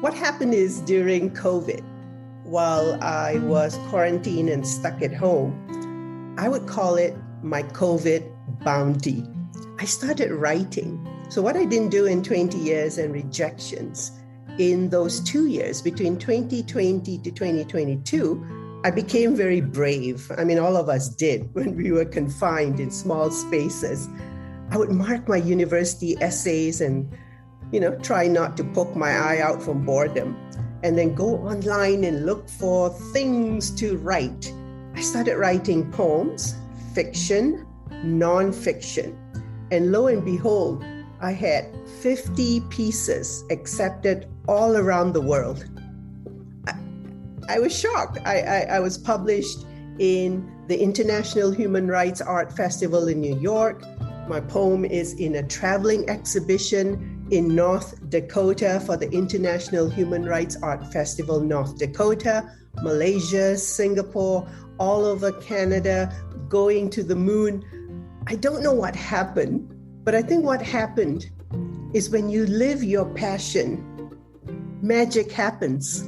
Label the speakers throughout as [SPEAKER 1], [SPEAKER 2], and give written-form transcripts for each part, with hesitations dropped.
[SPEAKER 1] What happened is during COVID, while I was quarantined and stuck at home, I would call it my COVID bounty. I started writing. So what I didn't do in 20 years and rejections, in those 2 years, between 2020 to 2022, I became very brave. I mean, all of us did when we were confined in small spaces. I would mark my university essays and, try not to poke my eye out from boredom, and then go online and look for things to write. I started writing poems, fiction, nonfiction, and lo and behold, I had 50 pieces accepted all around the world. I was shocked. I was published in the International Human Rights Art Festival in New York. My poem is in a traveling exhibition in North Dakota for the International Human Rights Art Festival, North Dakota, Malaysia, Singapore, all over Canada, going to the moon. I don't know what happened, but I think what happened is when you live your passion, magic happens.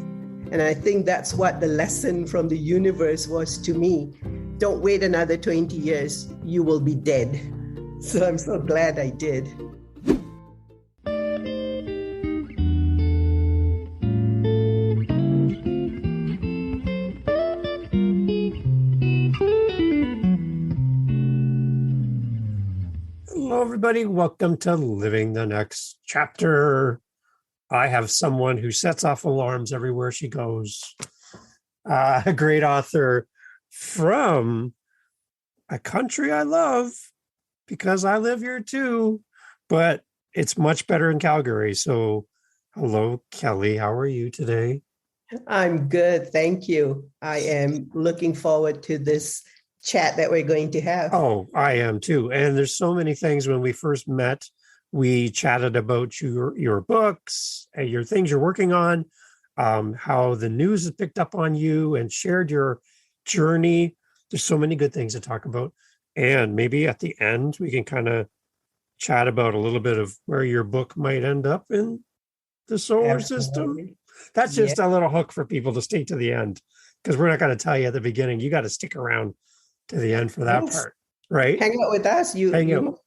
[SPEAKER 1] And I think that's what the lesson from the universe was to me. Don't wait another 20 years, you will be dead. So I'm so glad I did.
[SPEAKER 2] Hello, everybody. Welcome to Living the Next Chapter. I have someone who sets off alarms everywhere she goes. A great author from a country I love because I live here too, but it's much better in Calgary. So hello, Kelly. How are you today?
[SPEAKER 1] I'm good. Thank you. I am looking forward to this chat that we're going to have.
[SPEAKER 2] Oh, I am too. And there's so many things. When we first met, we chatted about your books and your things you're working on, how the news has picked up on you and shared your journey. There's so many good things to talk about. And maybe at the end, we can kind of chat about a little bit of where your book might end up in the solar system. That's just a little hook for people to stay to the end, because we're not going to tell you at the beginning. You got to stick around to the end for that part, right?
[SPEAKER 1] Hang out with us. You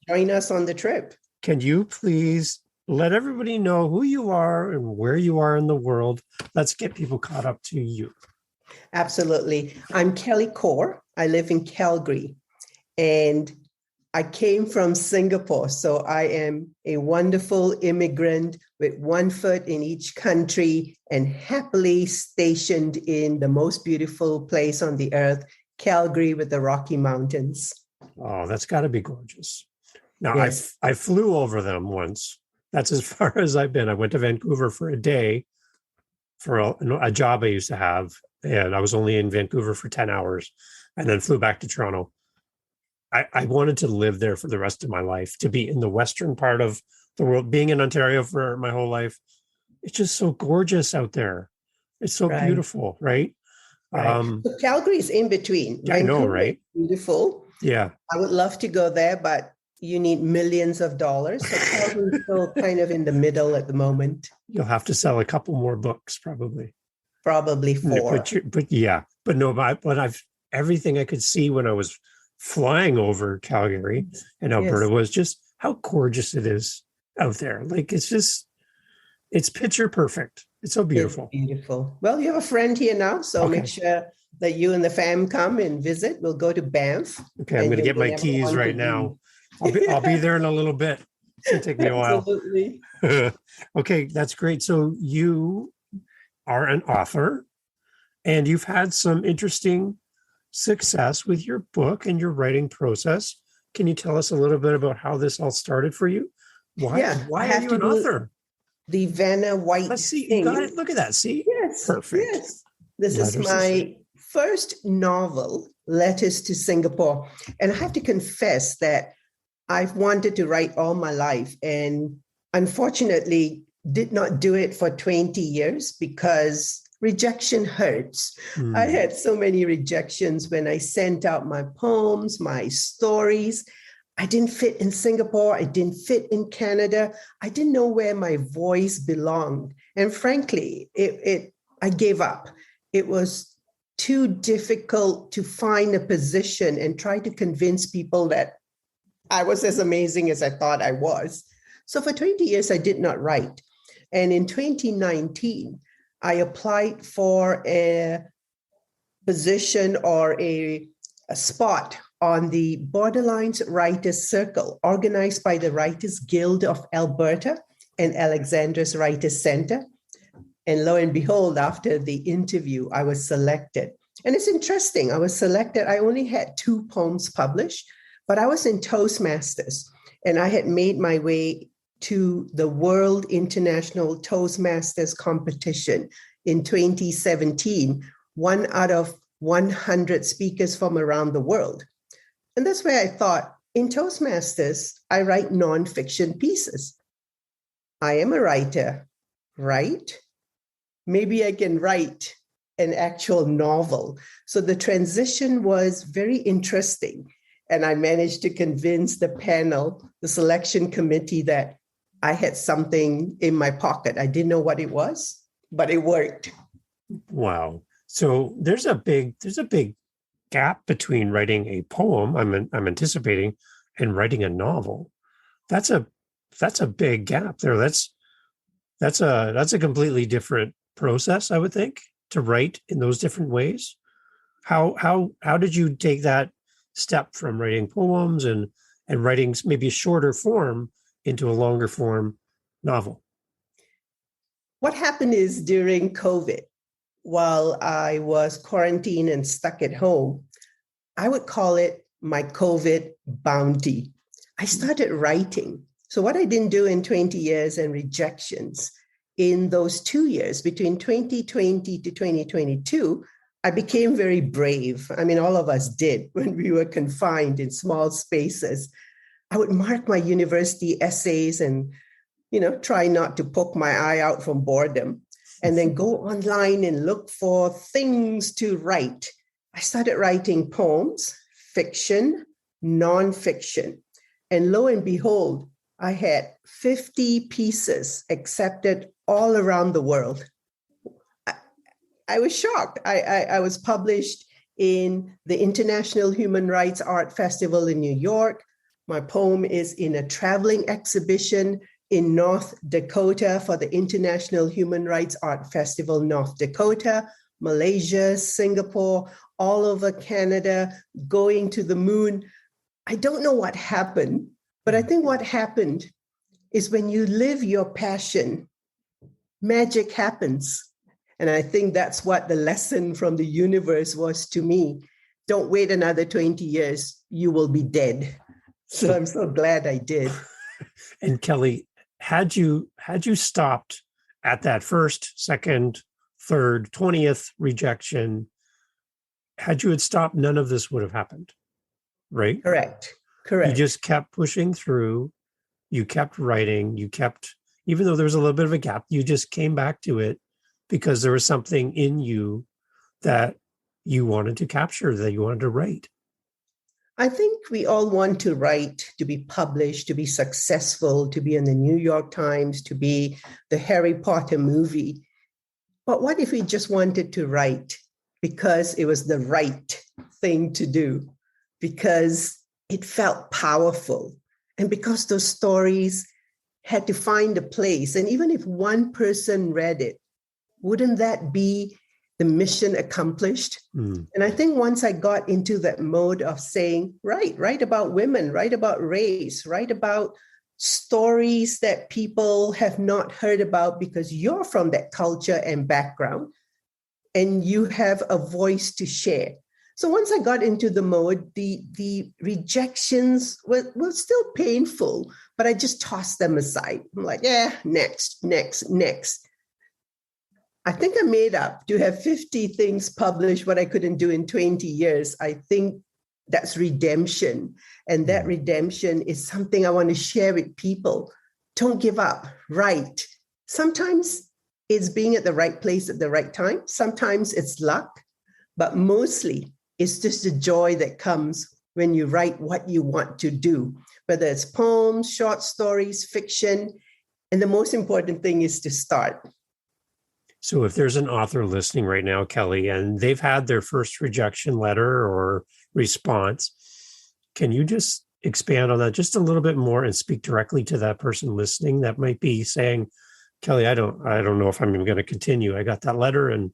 [SPEAKER 1] join us on the trip.
[SPEAKER 2] Can you please let everybody know who you are and where you are in the world? Let's get people caught up to you.
[SPEAKER 1] Absolutely. I'm Kelly Kaur. I live in Calgary, and I came from Singapore. So I am a wonderful immigrant with one foot in each country and happily stationed in the most beautiful place on the earth, Calgary with the Rocky Mountains.
[SPEAKER 2] Oh, that's got to be gorgeous. Now,
[SPEAKER 1] yes.
[SPEAKER 2] I flew over them once. That's as far as I've been. I went to Vancouver for a day for a job I used to have, and I was only in Vancouver for 10 hours and then flew back to Toronto. I wanted to live there for the rest of my life, to be in the western part of the world. Being in Ontario for my whole life, it's just so gorgeous out there. It's so beautiful, right?
[SPEAKER 1] So Calgary is in between.
[SPEAKER 2] I know, right?
[SPEAKER 1] Beautiful.
[SPEAKER 2] Yeah.
[SPEAKER 1] I would love to go there, but you need millions of dollars. So Calgary is still kind of in the middle at the moment.
[SPEAKER 2] You'll have to sell a couple more books, probably.
[SPEAKER 1] Probably 4.
[SPEAKER 2] But I've everything I could see when I was flying over Calgary and Alberta was just how gorgeous it is out there. Like, it's picture perfect. It's so beautiful.
[SPEAKER 1] It's beautiful. Well, you have a friend here now, so make sure that you and the fam come and visit. We'll go to Banff.
[SPEAKER 2] Okay, I'm going to get my keys right now. I'll be there in a little bit. It's going to take me a while.
[SPEAKER 1] Absolutely.
[SPEAKER 2] Okay, that's great. So you are an author, and you've had some interesting success with your book and your writing process. Can you tell us a little bit about how this all started for you? Why are you an author?
[SPEAKER 1] The Vanna White.
[SPEAKER 2] Let's see. You got it. Look at that. See?
[SPEAKER 1] Yes.
[SPEAKER 2] Perfect.
[SPEAKER 1] Yes. This is my first novel, Letters to Singapore. And I have to confess that I've wanted to write all my life, and unfortunately did not do it for 20 years because rejection hurts. I had so many rejections when I sent out my poems, my stories. I didn't fit in Singapore. I didn't fit in Canada. I didn't know where my voice belonged. And frankly, I gave up. It was too difficult to find a position and try to convince people that I was as amazing as I thought I was. So for 20 years, I did not write. And in 2019, I applied for a position or a spot on the Borderlines Writers Circle, organized by the Writers Guild of Alberta and Alexander's Writers Center. And lo and behold, after the interview, I was selected. And it's interesting, I was selected. I only had 2 poems published, but I was in Toastmasters, and I had made my way to the World International Toastmasters competition in 2017, one out of 100 speakers from around the world. And that's where I thought, in Toastmasters, I write nonfiction pieces. I am a writer, right? Maybe I can write an actual novel. So the transition was very interesting. And I managed to convince the panel, the selection committee, that I had something in my pocket. I didn't know what it was, but it worked.
[SPEAKER 2] Wow. So there's a big gap between writing a poem, I'm anticipating, and writing a novel. That's a big gap there. That's a completely different process, I would think, to write in those different ways. How did you take that step from writing poems and writing maybe a shorter form into a longer form novel?
[SPEAKER 1] What happened is, during COVID, while I was quarantined and stuck at home, I would call it my COVID bounty. I started writing. So what I didn't do in 20 years and rejections, in those 2 years between 2020 to 2022, I became very brave. I mean, all of us did when we were confined in small spaces. I would mark my university essays and, try not to poke my eye out from boredom, and then go online and look for things to write. I started writing poems, fiction, nonfiction. And lo and behold, I had 50 pieces accepted all around the world. I was shocked. I was published in the International Human Rights Art Festival in New York. My poem is in a traveling exhibition in North Dakota for the International Human Rights Art Festival, North Dakota, Malaysia, Singapore, all over Canada, going to the moon. I don't know what happened, but I think what happened is, when you live your passion, magic happens. And I think that's what the lesson from the universe was to me. Don't wait another 20 years, you will be dead. So I'm so glad I did.
[SPEAKER 2] And Kelly, had you stopped at that first, second, third, 20th rejection, had you stopped, none of this would have happened, right?
[SPEAKER 1] Correct.
[SPEAKER 2] You just kept pushing through. You kept writing. Even though there was a little bit of a gap, you just came back to it because there was something in you that you wanted to capture, that you wanted to write.
[SPEAKER 1] I think we all want to write, to be published, to be successful, to be in the New York Times, to be the Harry Potter movie. But what if we just wanted to write because it was the right thing to do, because it felt powerful, and because those stories had to find a place? And even if one person read it, wouldn't that be the mission accomplished? And I think once I got into that mode of saying, write about women, write about race, write about stories that people have not heard about because you're from that culture and background, and you have a voice to share. So once I got into the mode, the rejections were still painful, but I just tossed them aside. I'm like, next. I think I made up to have 50 things published, what I couldn't do in 20 years. I think that's redemption. And that redemption is something I want to share with people. Don't give up. Write. Sometimes it's being at the right place at the right time. Sometimes it's luck, but mostly it's just the joy that comes when you write what you want to do. whether it's poems, short stories, fiction. And the most important thing is to start.
[SPEAKER 2] So if there's an author listening right now, Kelly, and they've had their first rejection letter or response, can you just expand on that just a little bit more and speak directly to that person listening that might be saying, Kelly, I don't know if I'm even going to continue. I got that letter and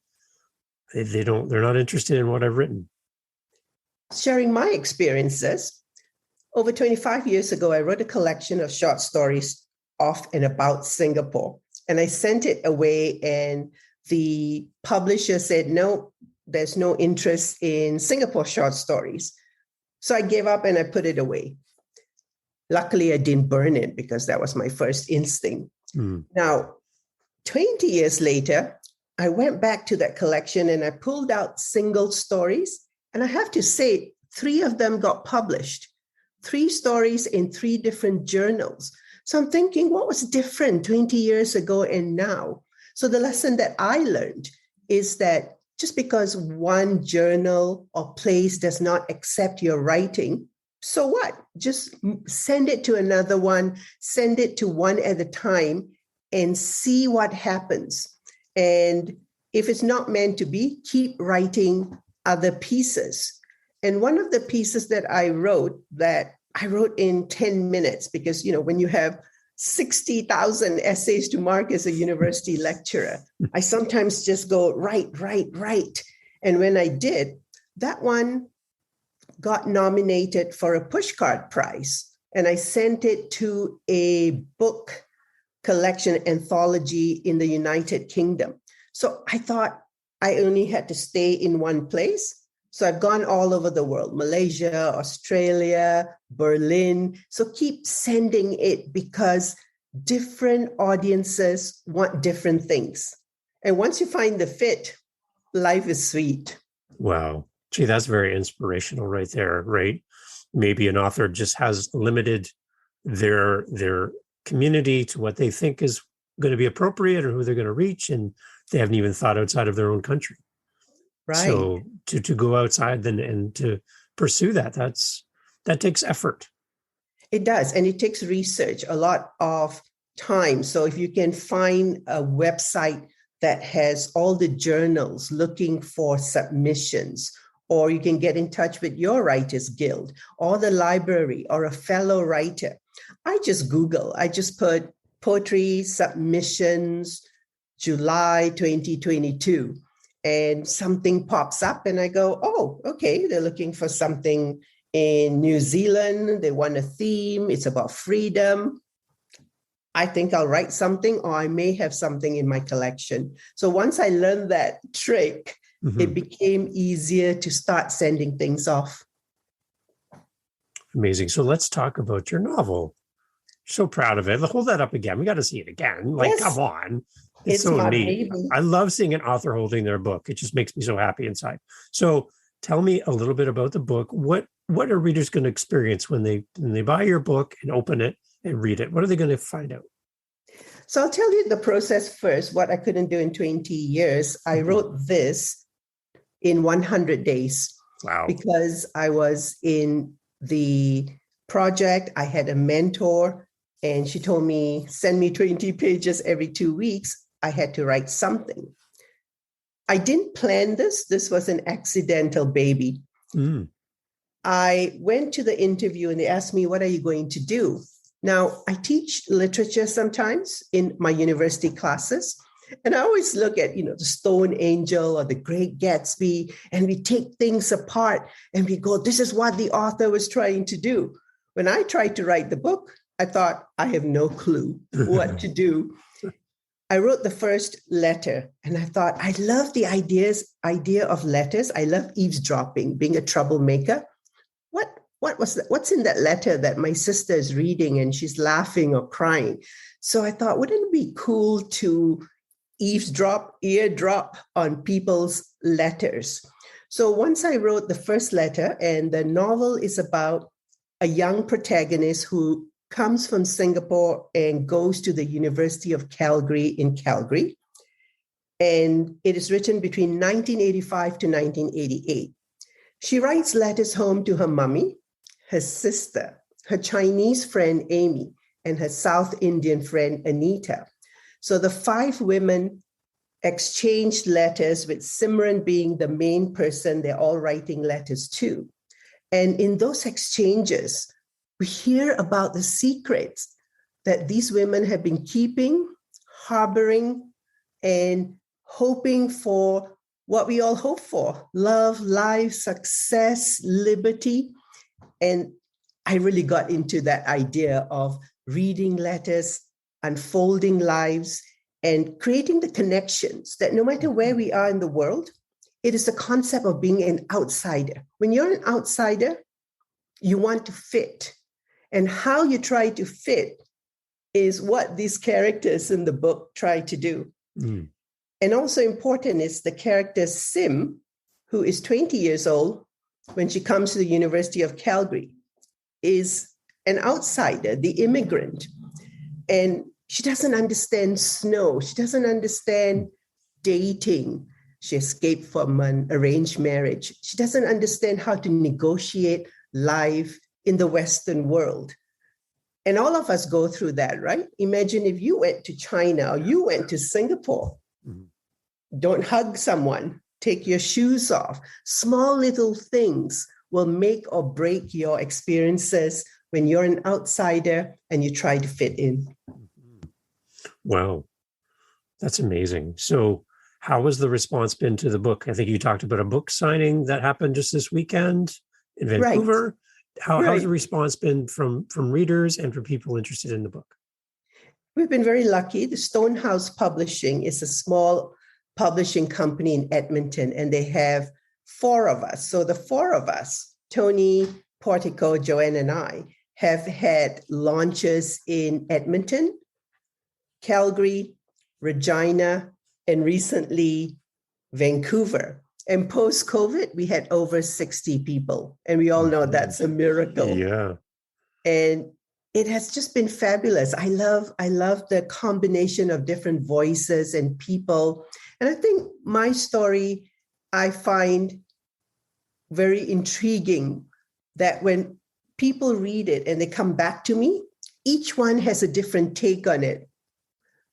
[SPEAKER 2] they're not interested in what I've written.
[SPEAKER 1] Sharing my experiences, over 25 years ago, I wrote a collection of short stories of and about Singapore. And I sent it away, and the publisher said, no, there's no interest in Singapore short stories. So I gave up and I put it away. Luckily, I didn't burn it because that was my first instinct. Now, 20 years later, I went back to that collection and I pulled out single stories. And I have to say, 3 of them got published, 3 stories in 3 different journals. So I'm thinking, what was different 20 years ago and now? So the lesson that I learned is that just because one journal or place does not accept your writing, so what? Just send it to another one, send it to one at a time and see what happens. And if it's not meant to be, keep writing other pieces. And one of the pieces that I wrote in 10 minutes, because, when you have 60,000 essays to mark as a university lecturer, I sometimes just go, write. And when I did, that one got nominated for a pushcart prize. And I sent it to a book collection anthology in the United Kingdom. So I thought I only had to stay in one place. So I've gone all over the world, Malaysia, Australia, Berlin. So keep sending it because different audiences want different things. And once you find the fit, life is sweet.
[SPEAKER 2] Wow. Gee, that's very inspirational right there, right? Maybe an author just has limited their community to what they think is going to be appropriate or who they're going to reach, and they haven't even thought outside of their own country.
[SPEAKER 1] Right.
[SPEAKER 2] So to go outside and to pursue that takes effort.
[SPEAKER 1] It does. And it takes research, a lot of time. So if you can find a website that has all the journals looking for submissions, or you can get in touch with your Writers Guild or the library or a fellow writer. I just Google, I just put poetry submissions, July 2022, and something pops up and I go, oh, okay, they're looking for something in New Zealand. They want a theme. It's about freedom. I think I'll write something, or I may have something in my collection. So once I learned that trick, it became easier to start sending things off.
[SPEAKER 2] Amazing. So let's talk about your novel. So proud of it. Hold that up again. We got to see it again. Yes. Come on. It's so neat. Baby. I love seeing an author holding their book. It just makes me so happy inside. So tell me a little bit about the book. What are readers going to experience when they buy your book and open it and read it? What are they going to find out?
[SPEAKER 1] So I'll tell you the process first, what I couldn't do in 20 years. I wrote this in 100 days.
[SPEAKER 2] Wow. Because
[SPEAKER 1] I was in the project. I had a mentor and she told me, send me 20 pages every 2 weeks. I had to write something. I didn't plan this. This was an accidental baby. I went to the interview and they asked me, what are you going to do? Now, I teach literature sometimes in my university classes. And I always look at, the Stone Angel or the Great Gatsby, and we take things apart and we go, this is what the author was trying to do. When I tried to write the book, I thought, I have no clue what to do. I wrote the first letter and I thought, I love the idea of letters. I love eavesdropping, being a troublemaker. What's in that letter that my sister is reading and she's laughing or crying? So I thought, wouldn't it be cool to eardrop on people's letters? So once I wrote the first letter, and the novel is about a young protagonist who comes from Singapore and goes to the University of Calgary in Calgary. And it is written between 1985 to 1988. She writes letters home to her mommy, her sister, her Chinese friend, Amy, and her South Indian friend, Anita. So the 5 women exchanged letters, with Simran being the main person they're all writing letters to. And in those exchanges, we hear about the secrets that these women have been keeping, harboring, and hoping for what we all hope for: love, life, success, liberty. And I really got into that idea of reading letters, unfolding lives, and creating the connections that no matter where we are in the world, it is the concept of being an outsider. When you're an outsider, you want to fit. And how you try to fit is what these characters in the book try to do. Mm. And also important is the character Sim, who is 20 years old when she comes to the University of Calgary, is an outsider, the immigrant. And she doesn't understand snow. She doesn't understand dating. She escaped from an arranged marriage. She doesn't understand how to negotiate life in the Western world. And all of us go through that, right? Imagine if you went to China or you went to Singapore. Mm-hmm. Don't hug someone. Take your shoes off. Small little things will make or break your experiences when you're an outsider and you try to fit in.
[SPEAKER 2] Wow. That's amazing. So how has the response been to the book? I think you talked about a book signing that happened just this weekend in Vancouver. Right. How's the response been from readers and from people interested in the book?
[SPEAKER 1] We've been very lucky. The Stonehouse Publishing is a small publishing company in Edmonton, and they have 4 of us. So the 4 of us, Tony, Portico, Joanne, and I, have had launches in Edmonton, Calgary, Regina, and recently Vancouver. And post-COVID, we had over 60 people. And we all know that's a miracle.
[SPEAKER 2] Yeah.
[SPEAKER 1] And it has just been fabulous. I love the combination of different voices and people. And I think my story, I find very intriguing that when people read it and they come back to me, each one has a different take on it.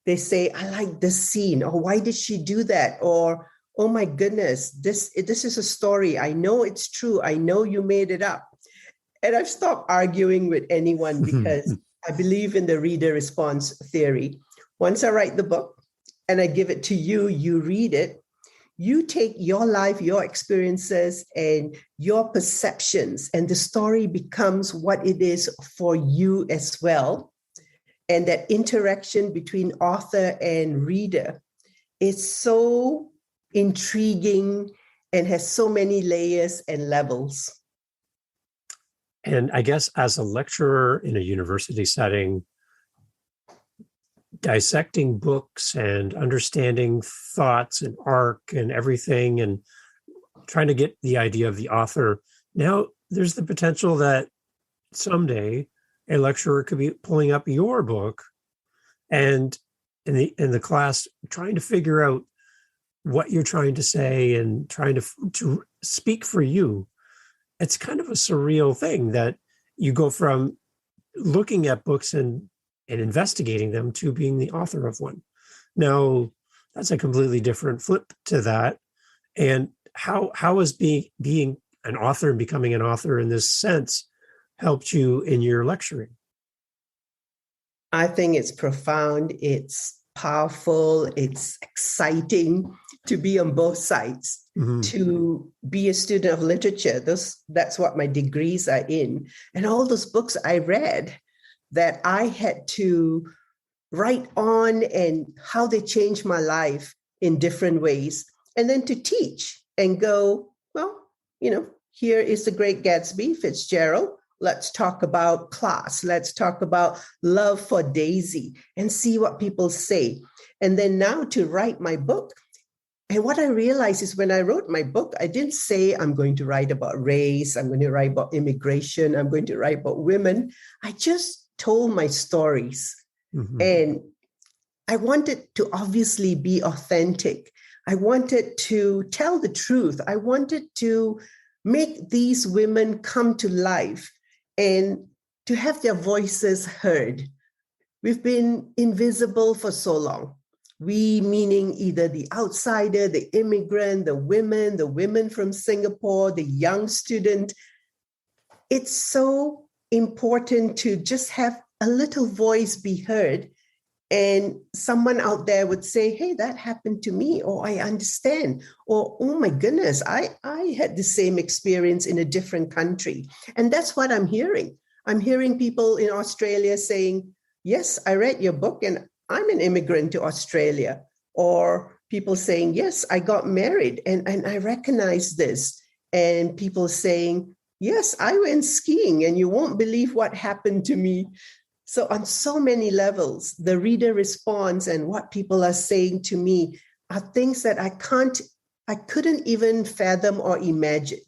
[SPEAKER 1] They say, I like this scene, or why did she do that? Or, oh my goodness, this is a story. I know it's true. I know you made it up. And I've stopped arguing with anyone because I believe in the reader response theory. Once I write the book and I give it to you, you read it, you take your life, your experiences, and your perceptions, and the story becomes what it is for you as well. And that interaction between author and reader is so intriguing and has so many layers and levels.
[SPEAKER 2] And I guess as a lecturer in a university setting, dissecting books and understanding thoughts and arc and everything and trying to get the idea of the author. Now there's the potential that someday a lecturer could be pulling up your book and in the class trying to figure out what you're trying to say and trying to speak for you. It's kind of a surreal thing that you go from looking at books and investigating them to being the author of one. Now, that's a completely different flip to that. And how has being an author and becoming an author in this sense helped you in your lecturing?
[SPEAKER 1] I think it's profound. It's powerful. It's exciting to be on both sides. Mm-hmm. To be a student of literature. That's what my degrees are in. And all those books I read that I had to write on and how they changed my life in different ways. And then to teach and go, well, here is the Great Gatsby, Fitzgerald. Let's talk about class. Let's talk about love for Daisy and see what people say. And then now to write my book. And what I realized is when I wrote my book, I didn't say I'm going to write about race, I'm going to write about immigration, I'm going to write about women. I just told my stories. Mm-hmm. And I wanted to obviously be authentic. I wanted to tell the truth. I wanted to make these women come to life. And to have their voices heard. We've been invisible for so long. We, meaning either the outsider, the immigrant, the women from Singapore, the young student. It's so important to just have a little voice be heard. And someone out there would say, hey, that happened to me, or I understand, or, oh my goodness, I had the same experience in a different country. And that's what I'm hearing. I'm hearing people in Australia saying, yes, I read your book and I'm an immigrant to Australia. Or people saying, yes, I got married and I recognize this. And people saying, yes, I went skiing and you won't believe what happened to me. So on so many levels, the reader response and what people are saying to me are things that I couldn't even fathom or imagine.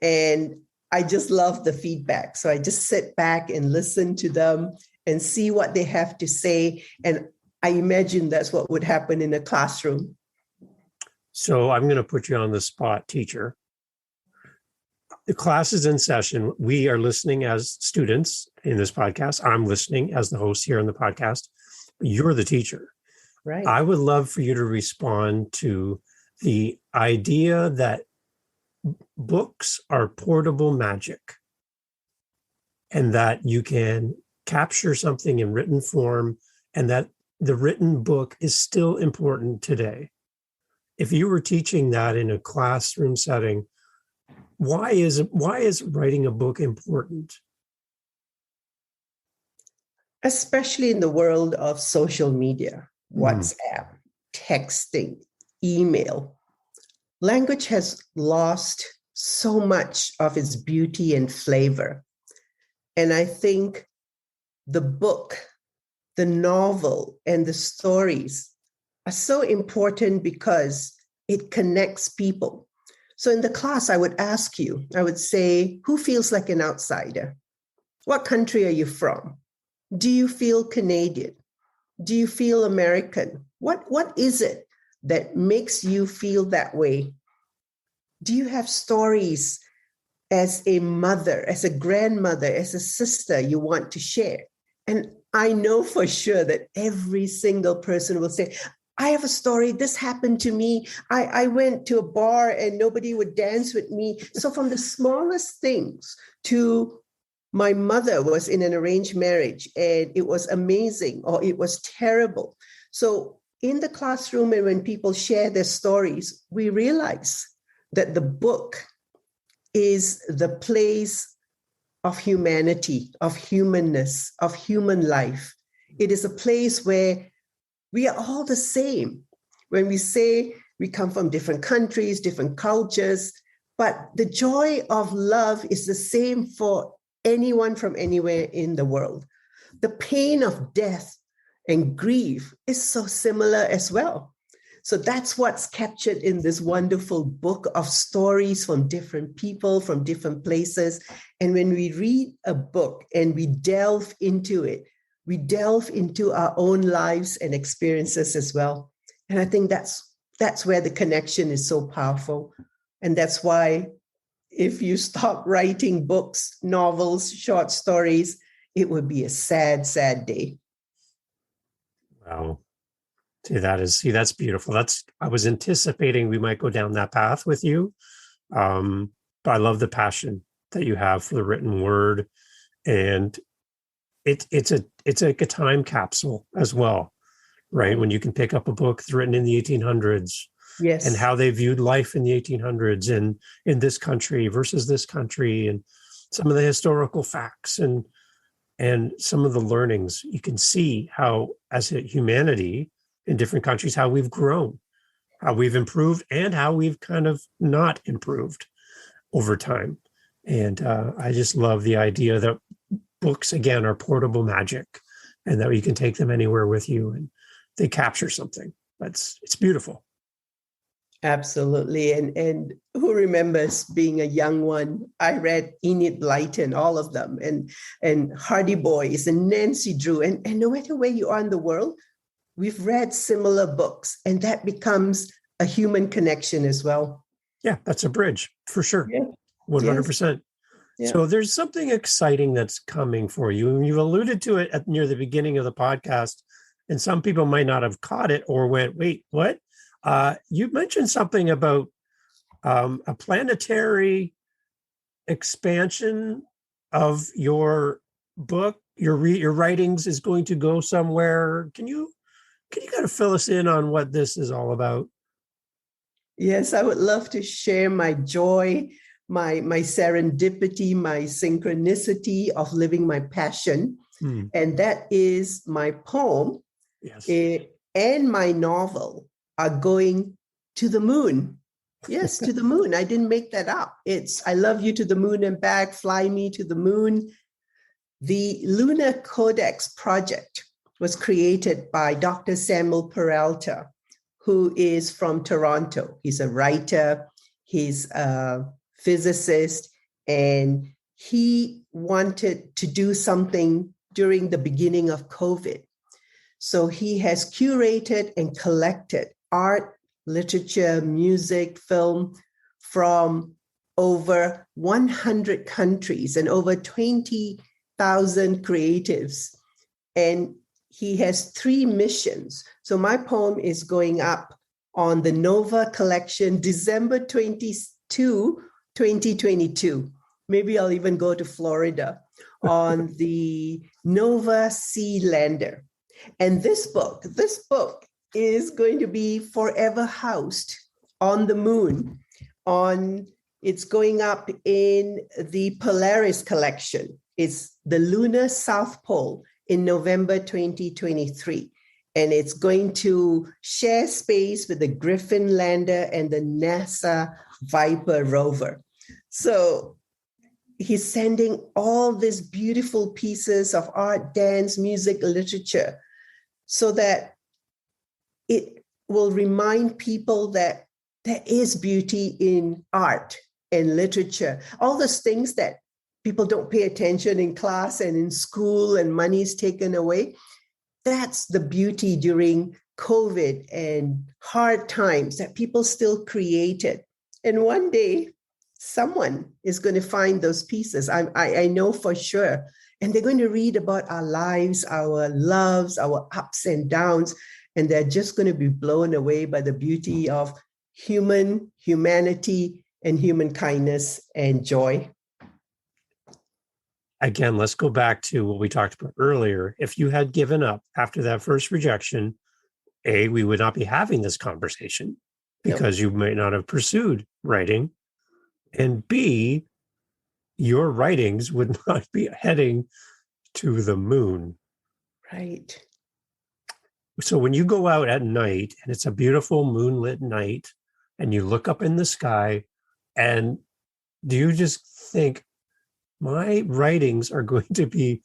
[SPEAKER 1] And I just love the feedback. So I just sit back and listen to them and see what they have to say. And I imagine that's what would happen in a classroom.
[SPEAKER 2] So I'm going to put you on the spot, teacher. The class is in session. We are listening as students in this podcast. I'm listening as the host here on the podcast. You're the teacher.
[SPEAKER 1] Right.
[SPEAKER 2] I would love for you to respond to the idea that books are portable magic and that you can capture something in written form and that the written book is still important today. If you were teaching that in a classroom setting, why is writing a book important?
[SPEAKER 1] Especially in the world of social media, WhatsApp, texting, email. Language has lost so much of its beauty and flavor. And I think the book, the novel, and the stories are so important because it connects people. So in the class, I would ask you, I would say, who feels like an outsider? What country are you from? Do you feel Canadian? Do you feel American? What is it that makes you feel that way? Do you have stories as a mother, as a grandmother, as a sister you want to share? And I know for sure that every single person will say, I have a story. This happened to me. I went to a bar and nobody would dance with me. So from the smallest things to my mother was in an arranged marriage and it was amazing or it was terrible. So in the classroom and when people share their stories, we realize that the book is the place of humanity, of humanness, of human life. It is a place where we are all the same. When we say we come from different countries, different cultures, but the joy of love is the same for anyone from anywhere in the world. The pain of death and grief is so similar as well. So that's what's captured in this wonderful book of stories from different people, from different places. And when we read a book and we delve into it, we delve into our own lives and experiences as well. And I think that's where the connection is so powerful. And that's why if you stop writing books, novels, short stories, it would be a sad, sad day.
[SPEAKER 2] Wow. That's beautiful. I was anticipating we might go down that path with you. But I love the passion that you have for the written word. And it's like a time capsule as well, right? When you can pick up a book that's written in the 1800s,
[SPEAKER 1] yes,
[SPEAKER 2] and how they viewed life in the 1800s and in this country versus this country, and some of the historical facts and some of the learnings. You can see how, as a humanity in different countries, how we've grown, how we've improved, and how we've kind of not improved over time. And I just love the idea that books, again, are portable magic and that you can take them anywhere with you and they capture something. It's beautiful.
[SPEAKER 1] Absolutely. And who remembers being a young one? I read Enid Blyton, all of them, and Hardy Boys and Nancy Drew. And no matter where you are in the world, we've read similar books, and that becomes a human connection as well.
[SPEAKER 2] Yeah, that's a bridge for sure.
[SPEAKER 1] Yeah.
[SPEAKER 2] 100%.
[SPEAKER 1] Yeah.
[SPEAKER 2] So there's something exciting that's coming for you. And you've alluded to it near the beginning of the podcast, and some people might not have caught it or went, wait, what? You mentioned something about a planetary expansion of your book. Your writings is going to go somewhere. Can you kind of fill us in on what this is all about?
[SPEAKER 1] Yes, I would love to share my joy, my serendipity, my synchronicity of living my passion. And that is my poem.
[SPEAKER 2] Yes.
[SPEAKER 1] And my novel are going to the moon. Yes, to the moon. I didn't make that up. It's I Love You to the Moon and Back, Fly Me to the Moon. The Lunar Codex Project was created by Dr. Samuel Peralta, who is from Toronto. He's a writer, he's a physicist, and he wanted to do something during the beginning of COVID. So he has curated and collected art, literature, music, film from over 100 countries and over 20,000 creatives. And he has 3 missions. So my poem is going up on the Nova collection, December 22, 2022. Maybe I'll even go to Florida on the Nova Sea Lander. And this book is going to be forever housed on the moon. It's going up in the Polaris collection. It's the Lunar South Pole in November 2023. And it's going to share space with the Griffin lander and the NASA Viper rover. So he's sending all these beautiful pieces of art, dance, music, literature, so that it will remind people that there is beauty in art and literature. All those things that people don't pay attention in class and in school and money is taken away. That's the beauty during COVID and hard times that people still created. And one day, someone is going to find those pieces. I know for sure. And they're going to read about our lives, our loves, our ups and downs. And they're just going to be blown away by the beauty of humanity, and human kindness and joy.
[SPEAKER 2] Again, let's go back to what we talked about earlier. If you had given up after that first rejection, A, we would not be having this conversation because you might not have pursued writing. And B, your writings would not be heading to the moon.
[SPEAKER 1] Right.
[SPEAKER 2] So when you go out at night and it's a beautiful moonlit night and you look up in the sky, and do you just think, my writings are going to be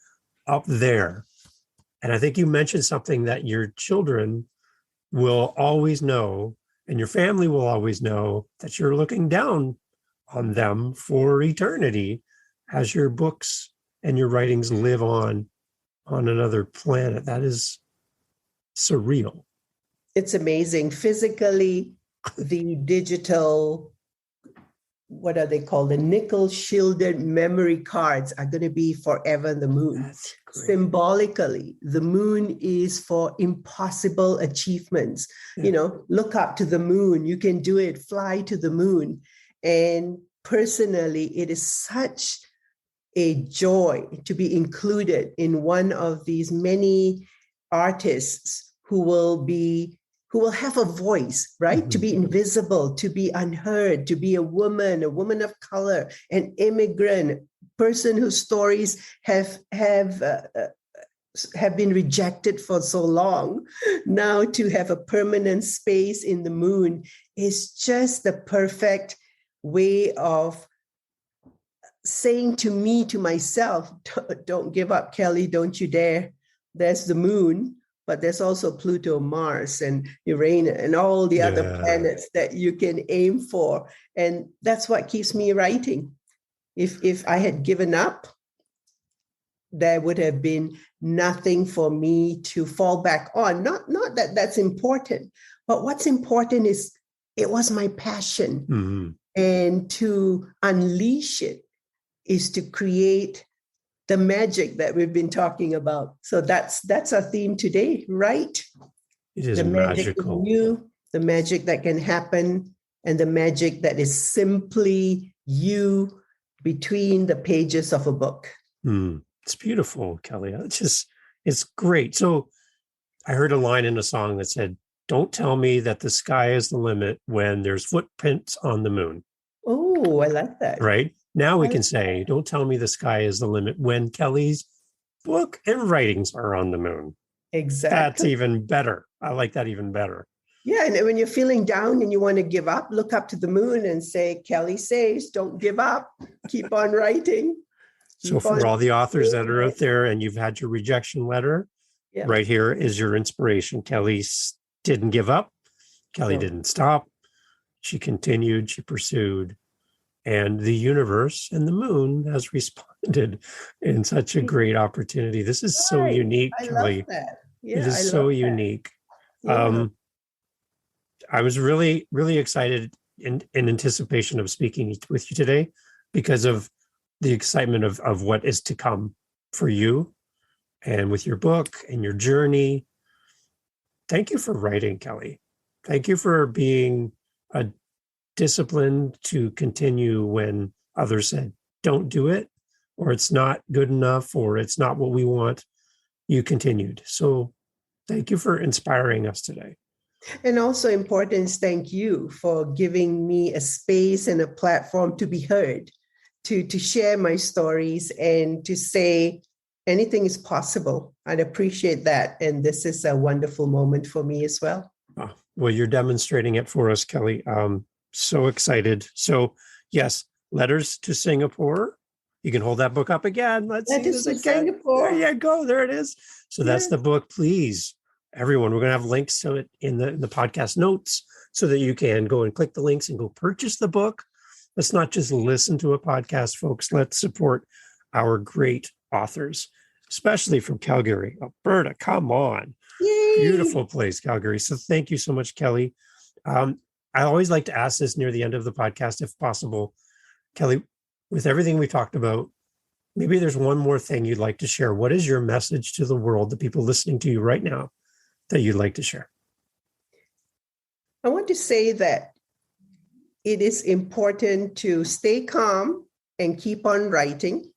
[SPEAKER 2] up there? And I think you mentioned something that your children will always know, and your family will always know, that you're looking down on them for eternity as your books and your writings live on another planet. That is surreal.
[SPEAKER 1] It's amazing. Physically, the digital, what are they called? The nickel shielded memory cards are going to be forever on the moon. Symbolically, the moon is for impossible achievements.
[SPEAKER 2] Yeah.
[SPEAKER 1] Look up to the moon. You can do it. Fly to the moon. And personally, it is such a joy to be included in one of these many artists who will have a voice, right? Mm-hmm. To be invisible, to be unheard, to be a woman of color, an immigrant, person whose stories have been rejected for so long. Now to have a permanent space in the moon is just the perfect way of saying to myself, don't give up, Kelly, don't you dare. There's the moon, but there's also Pluto, Mars, and Uranus, and all the other planets that you can aim for. And that's what keeps me writing. If I had given up, there would have been nothing for me to fall back on. Not that that's important, but what's important is it was my passion. Mm-hmm. And to unleash it is to create the magic that we've been talking about. So that's our theme today, right?
[SPEAKER 2] It is
[SPEAKER 1] the magic
[SPEAKER 2] magical.
[SPEAKER 1] in you, the magic that can happen, and the magic that is simply you between the pages of a book.
[SPEAKER 2] It's beautiful, Kelly. It's great. So I heard a line in a song that said, "Don't tell me that the sky is the limit when there's footprints on the moon."
[SPEAKER 1] Oh, I like that.
[SPEAKER 2] Right? Now we can say, "Don't tell me the sky is the limit when Kelly's book and writings are on the moon."
[SPEAKER 1] Exactly.
[SPEAKER 2] That's even better. I like that even better.
[SPEAKER 1] Yeah, and when you're feeling down and you want to give up, look up to the moon and say, "Kelly says, don't give up. Keep on writing."
[SPEAKER 2] So for all the authors that are out there and you've had your rejection letter, right here is your inspiration. Kelly didn't give up. Kelly didn't stop. She continued, she pursued, and the universe and the moon has responded in such a great opportunity. This is so unique, Kelly.
[SPEAKER 1] Love that. Yeah,
[SPEAKER 2] it is so unique.
[SPEAKER 1] Yeah.
[SPEAKER 2] I was really, really excited in anticipation of speaking with you today because of the excitement of what is to come for you and with your book and your journey. Thank you for writing, Kelly. Thank you for being a disciplined to continue when others said, "Don't do it," or "It's not good enough," or "It's not what we want." You continued. So thank you for inspiring us today.
[SPEAKER 1] And also important, thank you for giving me a space and a platform to be heard, to share my stories and to say anything is possible. I'd appreciate that. And this is a wonderful moment for me as well.
[SPEAKER 2] Oh, well, you're demonstrating it for us, Kelly. So excited. So yes, Letters to Singapore. You can hold that book up again. Let's see this again.
[SPEAKER 1] Singapore.
[SPEAKER 2] There you go. There it is. So that's the book. Please, everyone, we're going to have links to it in the podcast notes so that you can go and click the links and go purchase the book. Let's not just listen to a podcast, folks. Let's support our great authors, especially from Calgary, Alberta. Come on.
[SPEAKER 1] Yay.
[SPEAKER 2] Beautiful place, Calgary. So thank you so much, Kelly. I always like to ask this near the end of the podcast, if possible. Kelly, with everything we talked about, maybe there's one more thing you'd like to share. What is your message to the world, the people listening to you right now, that you'd like to share?
[SPEAKER 1] I want to say that it is important to stay calm and keep on writing.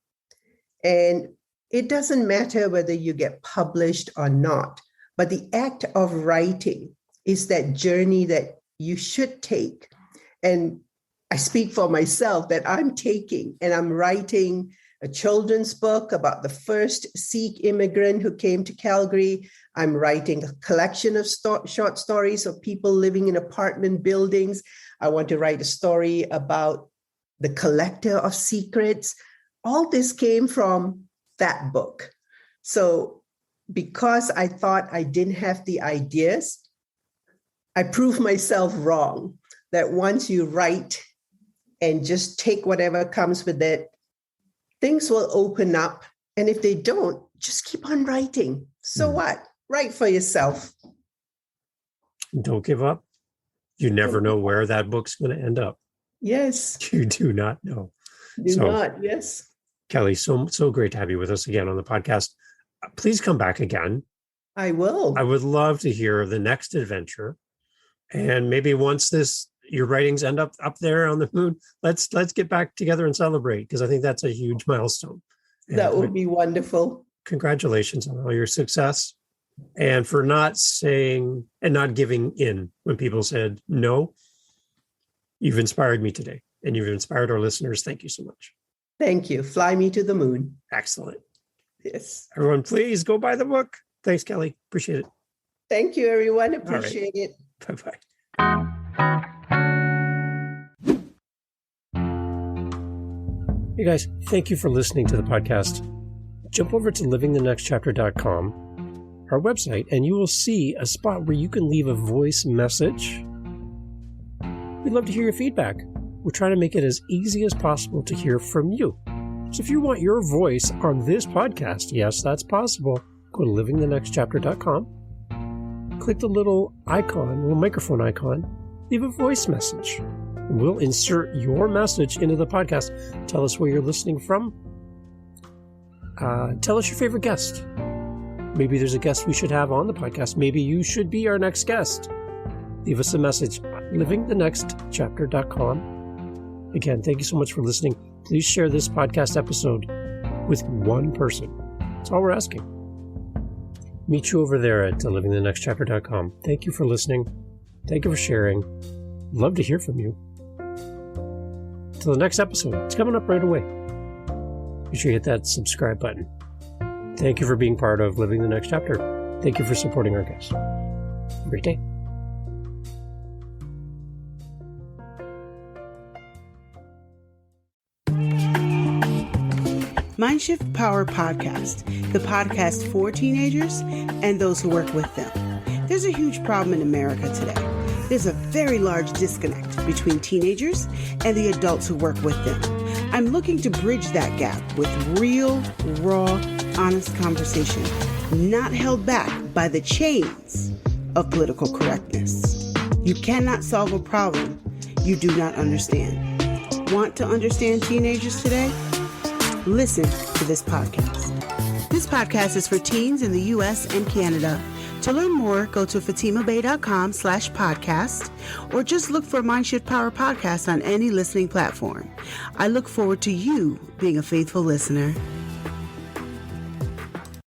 [SPEAKER 1] And it doesn't matter whether you get published or not, but the act of writing is that journey that you should take. And I speak for myself that I'm taking, and I'm writing a children's book about the first Sikh immigrant who came to Calgary. I'm writing a collection of short stories of people living in apartment buildings. I want to write a story about the collector of secrets. All this came from that book. So because I thought I didn't have the ideas, I proved myself wrong, that once you write and just take whatever comes with it, things will open up. And if they don't, just keep on writing. So what? Write for yourself.
[SPEAKER 2] Don't give up. You never know where that book's going to end up.
[SPEAKER 1] Yes.
[SPEAKER 2] You do not know.
[SPEAKER 1] Yes.
[SPEAKER 2] Kelly, so great to have you with us again on the podcast. Please come back again.
[SPEAKER 1] I will.
[SPEAKER 2] I would love to hear the next adventure. And maybe once your writings end up there on the moon, let's get back together and celebrate, because I think that's a huge milestone. And
[SPEAKER 1] that would be wonderful.
[SPEAKER 2] Congratulations on all your success, and for not saying and not giving in when people said no. You've inspired me today, and you've inspired our listeners. Thank you so much.
[SPEAKER 1] Thank you. Fly me to the moon.
[SPEAKER 2] Excellent.
[SPEAKER 1] Yes.
[SPEAKER 2] Everyone, please go buy the book. Thanks, Kelly. Appreciate it.
[SPEAKER 1] Thank you, everyone. Appreciate it.
[SPEAKER 2] Bye-bye. Hey guys, thank you for listening to the podcast. Jump over to livingthenextchapter.com, our website, and you will see a spot where you can leave a voice message. We'd love to hear your feedback. We're trying to make it as easy as possible to hear from you. So if you want your voice on this podcast, yes, that's possible. Go to livingthenextchapter.com, click the little microphone icon, leave a voice message. We'll insert your message into the podcast. Tell us where you're listening from. Tell us your favorite guest. Maybe there's a guest we should have on the podcast. Maybe you should be our next guest. Leave us a message. livingthenextchapter.com. Again, thank you so much for listening. Please share this podcast episode with one person. That's all we're asking. Meet you over there at livingthenextchapter.com. Thank you for listening. Thank you for sharing. Love to hear from you. Till the next episode. It's coming up right away. Be sure you hit that subscribe button. Thank you for being part of Living the Next Chapter. Thank you for supporting our guests. Have a great day.
[SPEAKER 3] Mindshift Power Podcast, the podcast for teenagers and those who work with them. There's a huge problem in America today. There's a very large disconnect between teenagers and the adults who work with them. I'm looking to bridge that gap with real, raw, honest conversation, not held back by the chains of political correctness. You cannot solve a problem you do not understand. Want to understand teenagers today? Listen to this podcast. This podcast is for teens in the U.S. and Canada. To learn more, go to fatimabay.com/podcast or just look for Mindshift Power Podcast on any listening platform. I look forward to you being a faithful listener.